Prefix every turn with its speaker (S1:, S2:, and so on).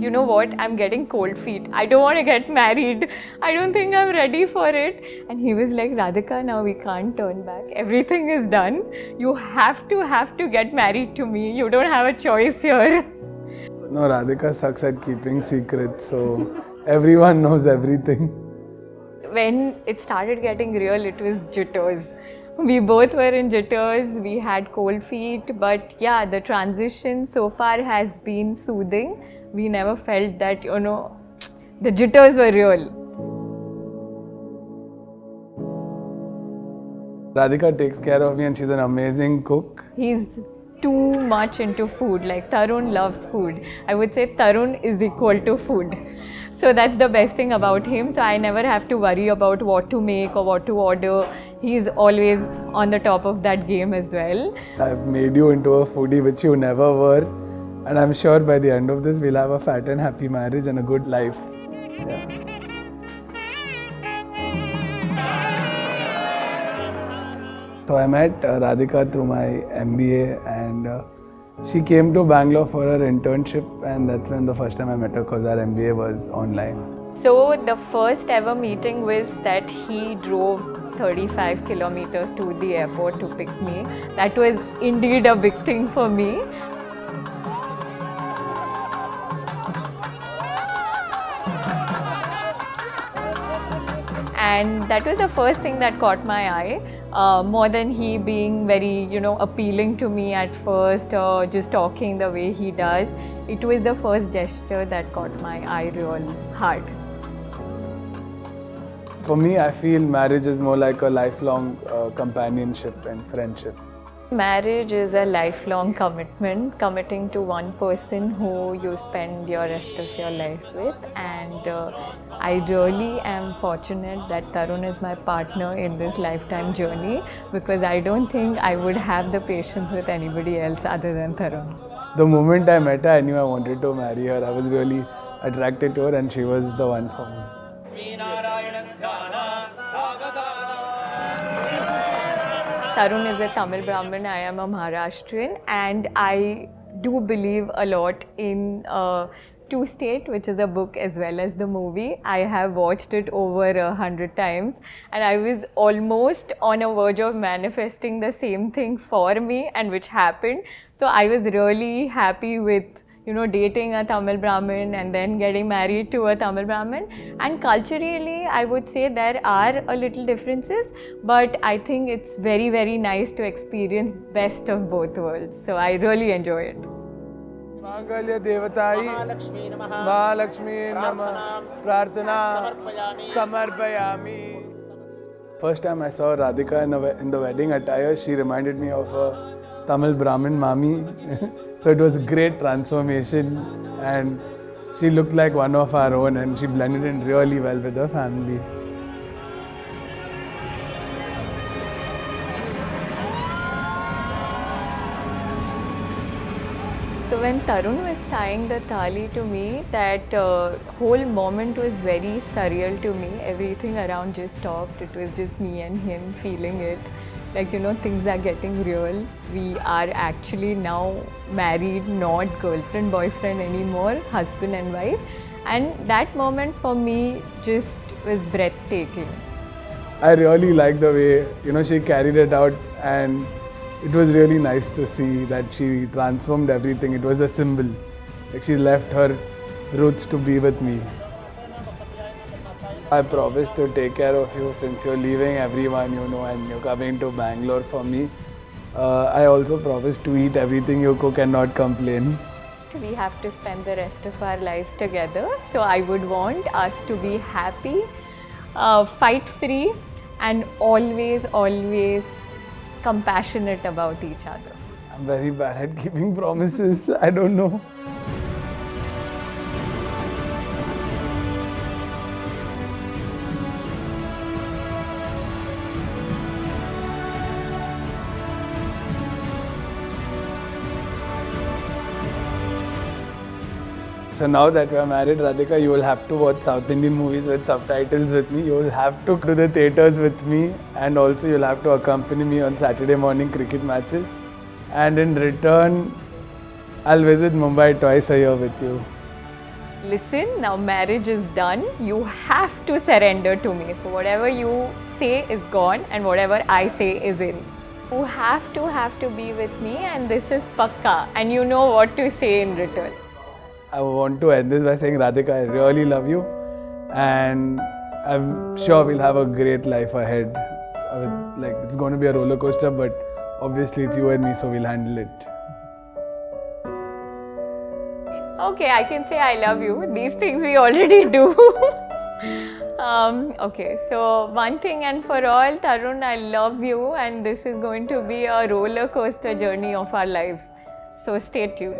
S1: you know what, I'm getting cold feet. I don't want to get married. I don't think I'm ready for it. And he was like, Radhika, now we can't turn back. Everything is done. You have to get married to me. You don't have a choice here.
S2: No, Radhika sucks at keeping secrets, so everyone knows everything.
S1: When it started getting real, it was jitters. We both were in jitters, we had cold feet, but yeah, the transition so far has been soothing. We never felt that, you know, the jitters were real.
S2: Radhika takes care of me and she's an amazing cook.
S1: He's too much into food, like Tarun loves food. I would say Tarun is equal to food. So that's the best thing about him. So I never have to worry about what to make or what to order. He's always on the top of that game as well.
S2: I've made you into a foodie which you never were. And I'm sure by the end of this, we'll have a fat and happy marriage and a good life. Yeah. So I met Radhika through my MBA and she came to Bangalore for her internship, and that's when the first time I met her because our MBA was online.
S1: So the first ever meeting was that he drove 35 kilometers to the airport to pick me. That was indeed a big thing for me. And that was the first thing that caught my eye. More than he being very, you know, appealing to me at first or just talking the way he does. It was the first gesture that caught my eye real hard.
S2: For me, I feel marriage is more like a lifelong companionship and friendship.
S1: Marriage is a lifelong commitment, committing to one person who you spend your rest of your life with, and I really am fortunate that Tarun is my partner in this lifetime journey, because I don't think I would have the patience with anybody else other than Tarun.
S2: The moment I met her, I knew I wanted to marry her. I was really attracted to her and she was the one for me.
S1: Tarun is a Tamil Brahmin, I am a Maharashtrian, and I do believe a lot in Two State, which is a book as well as the movie. I have watched it over 100 times and I was almost on a verge of manifesting the same thing for me, and which happened. So I was really happy with, you know, dating a Tamil Brahmin and then getting married to a Tamil Brahmin. And culturally, I would say there are a little differences, but I think it's very, very nice to experience best of both worlds. So I really enjoy it.
S2: Mangalya Devatai Mahalakshmi Namah Prarthana Samarpayami. First time I saw Radhika in the wedding attire, she reminded me of a Tamil Brahmin Mami. So it was a great transformation and she looked like one of our own and she blended in really well with her family.
S1: So when Tarun was tying the thali to me, that whole moment was very surreal to me. Everything around just stopped. It was just me and him feeling it. Like, you know, things are getting real. We are actually now married, not girlfriend, boyfriend anymore, husband and wife. And that moment for me just was breathtaking.
S2: I really liked the way, you know, she carried it out, and it was really nice to see that she transformed everything. It was a symbol. Like, she left her roots to be with me. I promised to take care of you since you're leaving everyone, you know, and you're coming to Bangalore for me. I also promised to eat everything you cook and not complain.
S1: We have to spend the rest of our lives together. So I would want us to be happy, fight-free, and always, always compassionate about each other.
S2: I'm very bad at keeping promises. I don't know. So now that we are married, Radhika, you will have to watch South Indian movies with subtitles with me. You will have to go to the theatres with me, and also you'll have to accompany me on Saturday morning cricket matches. And in return, I'll visit Mumbai twice a year with you.
S1: listen, now marriage is done. You have to surrender to me. So whatever you say is gone and whatever I say is in. You have to be with me, and this is pakka, and you know what to say in return.
S2: I want to end this by saying, Radhika, I really love you, and I'm sure we'll have a great life ahead. Like, it's going to be a roller coaster, but obviously it's you and me, so we'll handle it.
S1: Okay, I can say I love you. These things we already do. Okay, so one thing and for all, Tarun, I love you, and this is going to be a roller coaster journey of our life. So stay tuned.